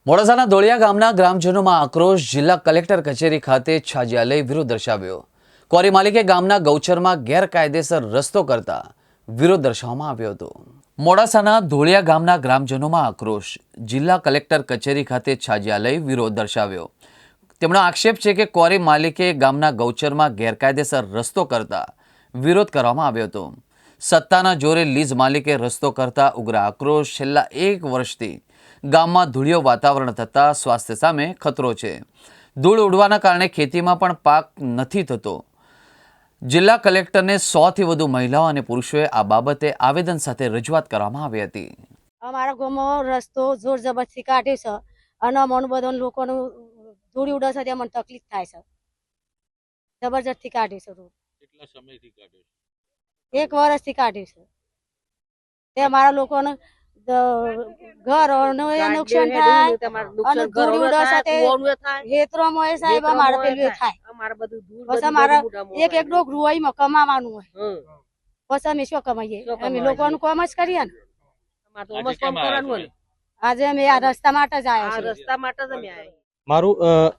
મોડાસાના ધોળિયા ગામના ગ્રામજનોમાં આક્રોશ. જિલ્લા કલેક્ટર કચેરી ખાતે છાજિયા લઈ વિરોધ દર્શાવ્યો. ક્વોરી માલિકે ગામના ગૌચરમાં ગેરકાયદેસર રસ્તો કરતા વિરોધ દર્શાવવામાં આવ્યો હતો. મોડાસાના ધોળિયા ગામના ગ્રામજનોમાં આક્રોશ. જિલ્લા કલેક્ટર કચેરી ખાતે છાજિયા લઈ વિરોધ દર્શાવ્યો. તેમનો આક્ષેપ છે કે ક્વોરી માલિકે ગામના ગૌચરમાં ગેરકાયદેસર રસ્તો કરતા વિરોધ કરવામાં આવ્યો હતો. સત્તાના જોરે લીઝ માલિકે રસ્તો કરતા ઉગ્ર આક્રોશ. છેલ્લા 1 વર્ષથી ગામમાં ધૂળિયો વાતાવરણ થતાં સ્વાસ્થ્ય સામે ખતરો છે. ધૂળ ઉડવાના કારણે ખેતીમાં પણ પાક નથી થતો. જિલ્લા કલેક્ટરને 100થી વધુ મહિલાઓ અને પુરુષોએ આ બાબતે આવેદન સાથે રજૂઆત કરવામાં આવી હતી. અમારા ગામમાં રસ્તો જોર જબરથી કાઢ્યો છે અને અમને બધા લોકોનું ધૂળી ઉડે છે, મને તકલીફ થાય છે. જબરજસ્તી કાઢ્યું છે રોડ. કેટલા સમયથી કાઢ્યો છે? 1 વર્ષથી કાઢ્યું છે. તે અમારા લોકોને ઘર નુકસાન થાય અને ધૂળી ઉડે છે તે ખેતરોમાં એ સાહેબ અમારે પેલું થાય. પછી અમારે એક ડોકરું હોય એમાં કમાવાનું હોય. પછી અમે શું કમાઈએ? અમે લોકોનું કામ જ કરીએ ને. આજે અમે આ રસ્તા માટે જ આવ્યા છીએ.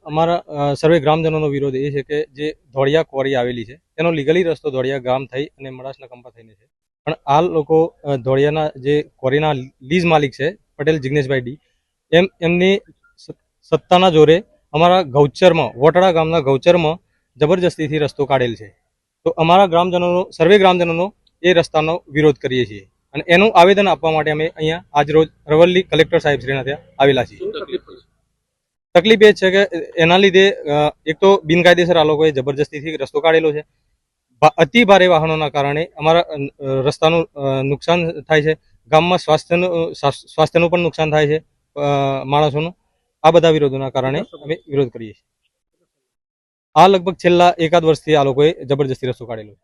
અમારા સર્વે ગ્રામજનોનો વિરોધ એ છે કે જે ધોળિયા ક્વોરી આવેલી છે તેનો લીગલી રસ્તો ધોળિયા ગામ થઈ અને મડાસના કંપા થઈને છે, પણ આ લોકો ધોળિયાના જે ક્વોરીના લીઝ માલિક છે પટેલ જિગ્નેશભાઈ ડી એમની સત્તાના જોરે અમારા ગૌચરમાં વોટડા ગામના ગૌચરમાં જબરજસ્તીથી રસ્તો કાઢેલ છે. તો અમારા ગ્રામજનોનો સર્વે ગ્રામજનોનો એ રસ્તાનો વિરોધ કરીએ છીએ અને એનું આવેદન આપવા માટે અમે અહીંયા આજરોજ રવલ્લી કલેક્ટર સાહેબ શ્રીના ત્યાં આવેલા છીએ. તકલીફ એ છે કે એના લીધે એક તો બિનકાયદેસર આ લોકોએ જબરજસ્તીથી રસ્તો કાઢેલો છે. અતિ ભારે વાહનોના કારણે અમારા રસ્તાનું નુકસાન થાય છે. ગામમાં સ્વાસ્થ્યનું પણ નુકસાન થાય છે માણસોનું. આ બધા વિરોધોના કારણે અમે વિરોધ કરીએ છીએ. આ લગભગ છેલ્લા 1 વર્ષથી આ લોકોએ જબરજસ્તી રસ્તો કાઢેલો છે.